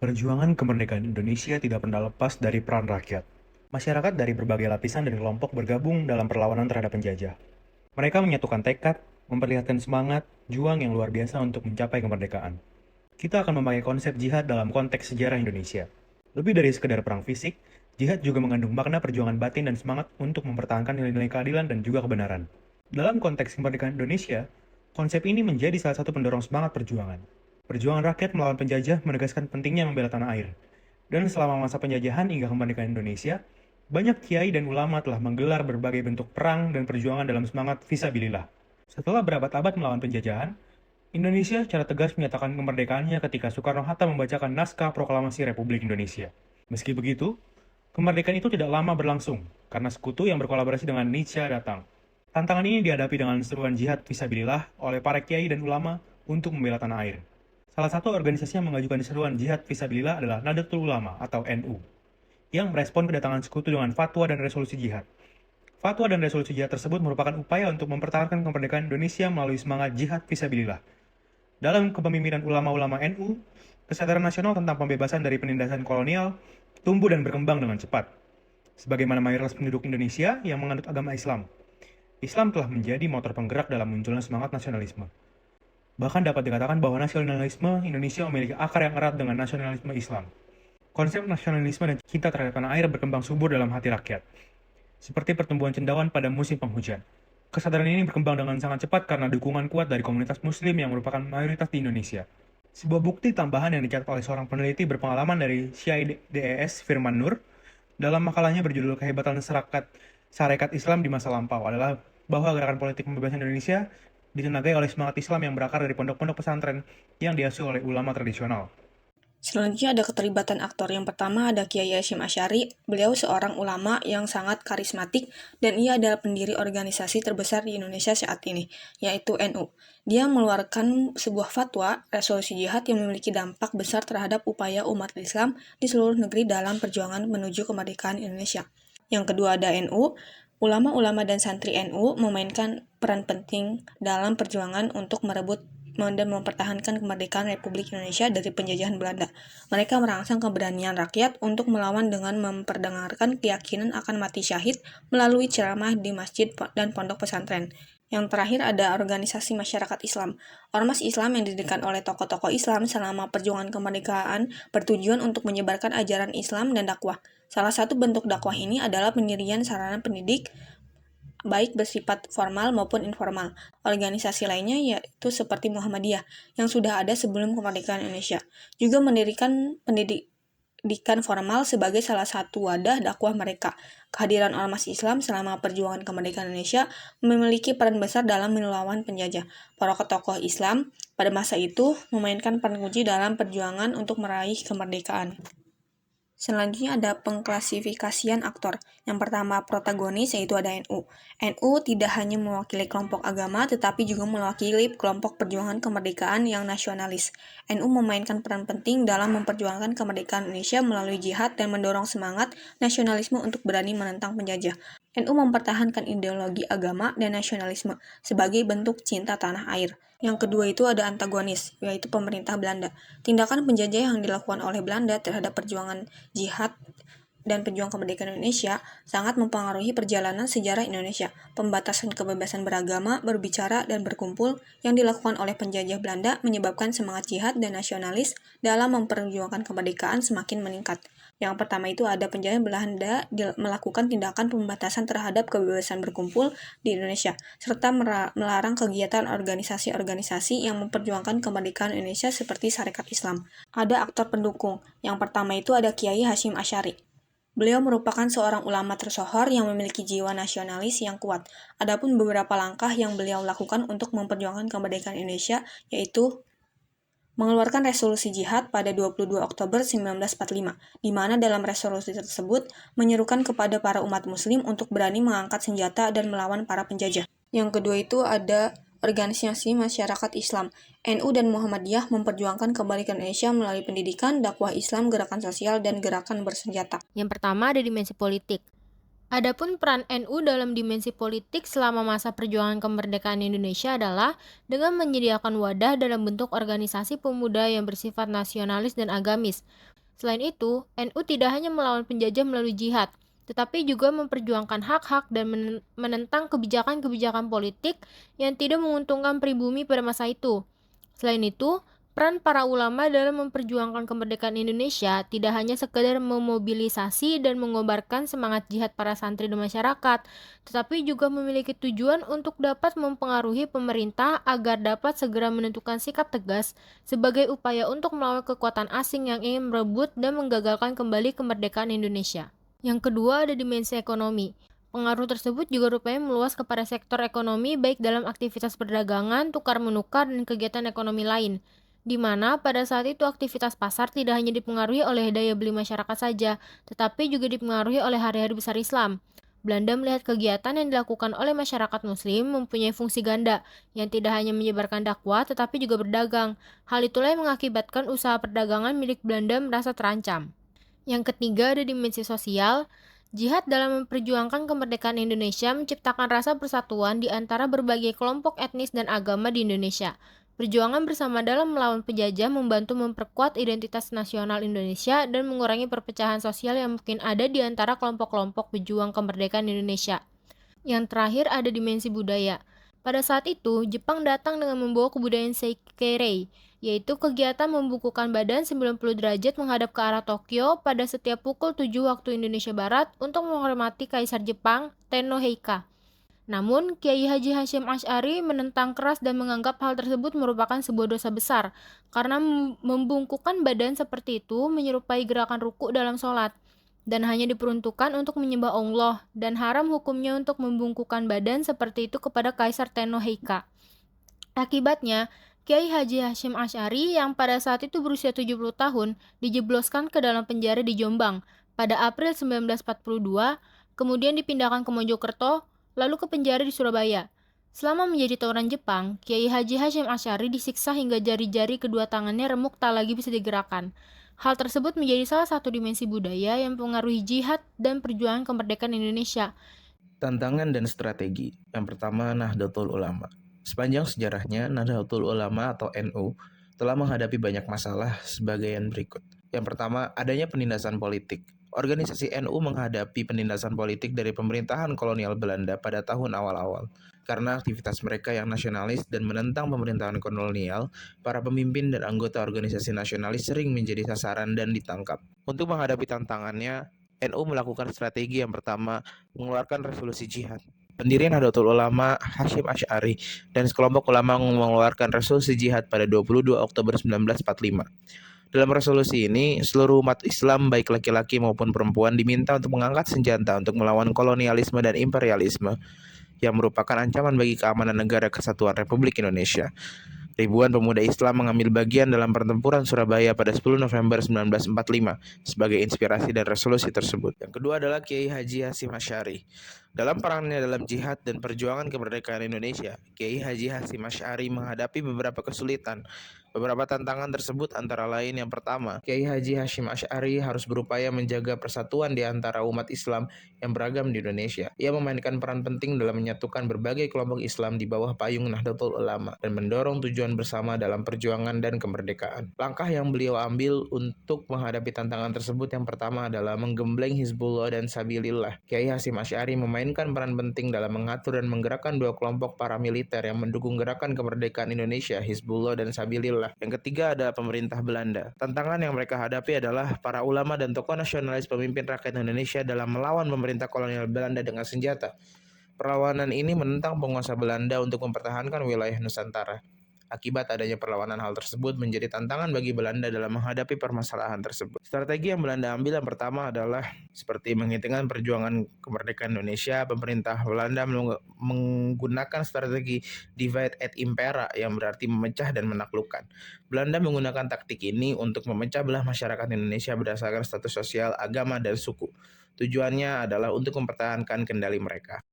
Perjuangan kemerdekaan Indonesia tidak pernah lepas dari peran rakyat. Masyarakat dari berbagai lapisan dan kelompok bergabung dalam perlawanan terhadap penjajah. Mereka menyatukan tekad, memperlihatkan semangat, juang yang luar biasa untuk mencapai kemerdekaan. Kita akan memakai konsep jihad dalam konteks sejarah Indonesia. Lebih dari sekedar perang fisik, jihad juga mengandung makna perjuangan batin dan semangat untuk mempertahankan nilai-nilai keadilan dan juga kebenaran. Dalam konteks kemerdekaan Indonesia, konsep ini menjadi salah satu pendorong semangat perjuangan. Perjuangan rakyat melawan penjajah menegaskan pentingnya membela tanah air. Dan selama masa penjajahan hingga kemerdekaan Indonesia, banyak kiai dan ulama telah menggelar berbagai bentuk perang dan perjuangan dalam semangat fisabilillah. Setelah berabad-abad melawan penjajahan, Indonesia secara tegas menyatakan kemerdekaannya ketika Soekarno-Hatta membacakan naskah proklamasi Republik Indonesia. Meski begitu, kemerdekaan itu tidak lama berlangsung, karena sekutu yang berkolaborasi dengan Nietzsche datang. Tantangan ini dihadapi dengan seruan jihad fisabilillah oleh para kiai dan ulama untuk membela tanah air. Salah satu organisasi yang mengajukan seruan jihad fisabilillah adalah Nahdlatul Ulama atau NU, yang merespon kedatangan sekutu dengan fatwa dan resolusi jihad. Fatwa dan resolusi jihad tersebut merupakan upaya untuk mempertahankan kemerdekaan Indonesia melalui semangat jihad fisabilillah. Dalam kepemimpinan ulama-ulama NU, kesadaran nasional tentang pembebasan dari penindasan kolonial tumbuh dan berkembang dengan cepat. Sebagaimana mayoritas penduduk Indonesia yang menganut agama Islam, Islam telah menjadi motor penggerak dalam munculnya semangat nasionalisme. Bahkan dapat dikatakan bahwa nasionalisme Indonesia memiliki akar yang erat dengan nasionalisme Islam. Konsep nasionalisme dan cinta terhadap tanah air berkembang subur dalam hati rakyat, seperti pertumbuhan cendawan pada musim penghujan. Kesadaran ini berkembang dengan sangat cepat karena dukungan kuat dari komunitas Muslim yang merupakan mayoritas di Indonesia. Sebuah bukti tambahan yang dicatat oleh seorang peneliti berpengalaman dari CIDES Firman Nur dalam makalahnya berjudul Kehebatan Sarekat Islam di Masa Lampau adalah bahwa gerakan politik pembebasan Indonesia ditenagai oleh semangat Islam yang berakar dari pondok-pondok pesantren yang diasuh oleh ulama tradisional. Selanjutnya ada keterlibatan aktor. Yang pertama ada Kiai Hasyim Asy'ari. Beliau seorang ulama yang sangat karismatik dan ia adalah pendiri organisasi terbesar di Indonesia saat ini, yaitu NU. Dia mengeluarkan sebuah fatwa, resolusi jihad yang memiliki dampak besar terhadap upaya umat Islam di seluruh negeri dalam perjuangan menuju kemerdekaan Indonesia. Yang kedua ada NU. Ulama-ulama dan santri NU memainkan peran penting dalam perjuangan untuk merebut dan mempertahankan kemerdekaan Republik Indonesia dari penjajahan Belanda. Mereka merangsang keberanian rakyat untuk melawan dengan memperdengarkan keyakinan akan mati syahid melalui ceramah di masjid dan pondok pesantren. Yang terakhir ada organisasi masyarakat Islam. Ormas Islam yang didirikan oleh tokoh-tokoh Islam selama perjuangan kemerdekaan bertujuan untuk menyebarkan ajaran Islam dan dakwah. Salah satu bentuk dakwah ini adalah pendirian sarana pendidik baik bersifat formal maupun informal. Organisasi lainnya yaitu seperti Muhammadiyah yang sudah ada sebelum kemerdekaan Indonesia. Juga mendirikan pendidikan formal sebagai salah satu wadah dakwah mereka. Kehadiran ormas Islam selama perjuangan kemerdekaan Indonesia memiliki peran besar dalam melawan penjajah. Para tokoh Islam pada masa itu memainkan peran kunci dalam perjuangan untuk meraih kemerdekaan. Selanjutnya ada pengklasifikasian aktor. Yang pertama protagonis yaitu ada NU. NU tidak hanya mewakili kelompok agama tetapi juga mewakili kelompok perjuangan kemerdekaan yang nasionalis. NU memainkan peran penting dalam memperjuangkan kemerdekaan Indonesia melalui jihad dan mendorong semangat nasionalisme untuk berani menentang penjajah. NU mempertahankan ideologi agama dan nasionalisme sebagai bentuk cinta tanah air. Yang kedua itu ada antagonis, yaitu pemerintah Belanda. Tindakan penjajah yang dilakukan oleh Belanda terhadap perjuangan jihad dan pejuang kemerdekaan Indonesia sangat mempengaruhi perjalanan sejarah Indonesia. Pembatasan kebebasan beragama, berbicara, dan berkumpul yang dilakukan oleh penjajah Belanda menyebabkan semangat jihad dan nasionalis dalam memperjuangkan kemerdekaan semakin meningkat. Yang pertama itu ada penjajah Belanda melakukan tindakan pembatasan terhadap kebebasan berkumpul di Indonesia, serta melarang kegiatan organisasi-organisasi yang memperjuangkan kemerdekaan Indonesia seperti Sarekat Islam. Ada aktor pendukung. Yang pertama itu ada Kiai Hasyim Asy'ari. Beliau merupakan seorang ulama tersohor yang memiliki jiwa nasionalis yang kuat. Adapun beberapa langkah yang beliau lakukan untuk memperjuangkan kemerdekaan Indonesia yaitu mengeluarkan resolusi jihad pada 22 Oktober 1945, di mana dalam resolusi tersebut menyerukan kepada para umat muslim untuk berani mengangkat senjata dan melawan para penjajah. Yang kedua itu ada organisasi masyarakat Islam. NU dan Muhammadiyah memperjuangkan kemerdekaan Indonesia melalui pendidikan, dakwah Islam, gerakan sosial, dan gerakan bersenjata. Yang pertama ada dimensi politik. Adapun peran NU dalam dimensi politik selama masa perjuangan kemerdekaan Indonesia adalah dengan menyediakan wadah dalam bentuk organisasi pemuda yang bersifat nasionalis dan agamis. Selain itu, NU tidak hanya melawan penjajah melalui jihad, tetapi juga memperjuangkan hak-hak dan menentang kebijakan-kebijakan politik yang tidak menguntungkan pribumi pada masa itu. Selain itu, peran para ulama dalam memperjuangkan kemerdekaan Indonesia tidak hanya sekedar memobilisasi dan mengobarkan semangat jihad para santri dan masyarakat, tetapi juga memiliki tujuan untuk dapat mempengaruhi pemerintah agar dapat segera menentukan sikap tegas sebagai upaya untuk melawan kekuatan asing yang ingin merebut dan menggagalkan kembali kemerdekaan Indonesia. Yang kedua ada dimensi ekonomi. Pengaruh tersebut juga rupanya meluas kepada sektor ekonomi baik dalam aktivitas perdagangan, tukar-menukar, dan kegiatan ekonomi lain, di mana pada saat itu aktivitas pasar tidak hanya dipengaruhi oleh daya beli masyarakat saja, tetapi juga dipengaruhi oleh hari-hari besar Islam. Belanda melihat kegiatan yang dilakukan oleh masyarakat muslim mempunyai fungsi ganda, yang tidak hanya menyebarkan dakwah tetapi juga berdagang. Hal itulah yang mengakibatkan usaha perdagangan milik Belanda merasa terancam. Yang ketiga ada dimensi sosial. Jihad dalam memperjuangkan kemerdekaan Indonesia menciptakan rasa persatuan di antara berbagai kelompok etnis dan agama di Indonesia. Perjuangan bersama dalam melawan penjajah membantu memperkuat identitas nasional Indonesia dan mengurangi perpecahan sosial yang mungkin ada di antara kelompok-kelompok pejuang kemerdekaan Indonesia. Yang terakhir ada dimensi budaya. Pada saat itu, Jepang datang dengan membawa kebudayaan Seikirei, yaitu kegiatan membukukan badan 90 derajat menghadap ke arah Tokyo pada setiap pukul 7 waktu Indonesia Barat untuk menghormati Kaisar Jepang, Tenno Heika. Namun, Kiai Haji Hashim Asy'ari menentang keras dan menganggap hal tersebut merupakan sebuah dosa besar, karena membungkukkan badan seperti itu menyerupai gerakan ruku dalam sholat, dan hanya diperuntukkan untuk menyembah Allah, dan haram hukumnya untuk membungkukkan badan seperti itu kepada Kaisar Tenno Heika. Akibatnya, Kiai Haji Hashim Asy'ari yang pada saat itu berusia 70 tahun dijebloskan ke dalam penjara di Jombang pada April 1942, kemudian dipindahkan ke Mojokerto, lalu ke penjara di Surabaya. Selama menjadi tawanan Jepang, Kiai Haji Hashim Asy'ari disiksa hingga jari-jari kedua tangannya remuk tak lagi bisa digerakkan. Hal tersebut menjadi salah satu dimensi budaya yang mempengaruhi jihad dan perjuangan kemerdekaan Indonesia. Tantangan dan strategi. Yang pertama, Nahdlatul Ulama. Sepanjang sejarahnya, Nahdlatul Ulama atau NU telah menghadapi banyak masalah sebagaimana berikut. Yang pertama, adanya penindasan politik. Organisasi NU menghadapi penindasan politik dari pemerintahan kolonial Belanda pada tahun awal-awal. Karena aktivitas mereka yang nasionalis dan menentang pemerintahan kolonial, para pemimpin dan anggota organisasi nasionalis sering menjadi sasaran dan ditangkap. Untuk menghadapi tantangannya, NU melakukan strategi yang pertama, mengeluarkan resolusi jihad. Pendiri Nahdlatul Ulama Hashim Asy'ari dan sekelompok ulama mengeluarkan resolusi jihad pada 22 Oktober 1945. Dalam resolusi ini, seluruh umat Islam baik laki-laki maupun perempuan diminta untuk mengangkat senjata untuk melawan kolonialisme dan imperialisme yang merupakan ancaman bagi keamanan negara kesatuan Republik Indonesia. Ribuan pemuda Islam mengambil bagian dalam pertempuran Surabaya pada 10 November 1945 sebagai inspirasi dan resolusi tersebut. Yang kedua adalah Kiai Haji Hashim Asy'ari. Dalam perannya dalam jihad dan perjuangan kemerdekaan Indonesia, Kiai Haji Hashim Asy'ari menghadapi beberapa kesulitan. Beberapa tantangan tersebut antara lain yang pertama, Kiai Haji Hashim Asy'ari harus berupaya menjaga persatuan di antara umat Islam yang beragam di Indonesia. Ia memainkan peran penting dalam menyatukan berbagai kelompok Islam di bawah payung Nahdlatul Ulama dan mendorong tujuan bersama dalam perjuangan dan kemerdekaan. Langkah yang beliau ambil untuk menghadapi tantangan tersebut yang pertama adalah menggembleng Hizbullah dan Sabilillah. Kiai Hashim Asy'ari memainkan peran penting dalam mengatur dan menggerakkan dua kelompok paramiliter yang mendukung gerakan kemerdekaan Indonesia, Hizbullah dan Sabilillah. Yang ketiga adalah pemerintah Belanda. Tantangan yang mereka hadapi adalah para ulama dan tokoh nasionalis pemimpin rakyat Indonesia dalam melawan pemerintah kolonial Belanda dengan senjata. Perlawanan ini menentang penguasa Belanda untuk mempertahankan wilayah Nusantara. Akibat adanya perlawanan hal tersebut menjadi tantangan bagi Belanda dalam menghadapi permasalahan tersebut. Strategi yang Belanda ambil yang pertama adalah seperti menghitungkan perjuangan kemerdekaan Indonesia, pemerintah Belanda menggunakan strategi divide et impera yang berarti memecah dan menaklukkan. Belanda menggunakan taktik ini untuk memecah belah masyarakat Indonesia berdasarkan status sosial, agama, dan suku. Tujuannya adalah untuk mempertahankan kendali mereka.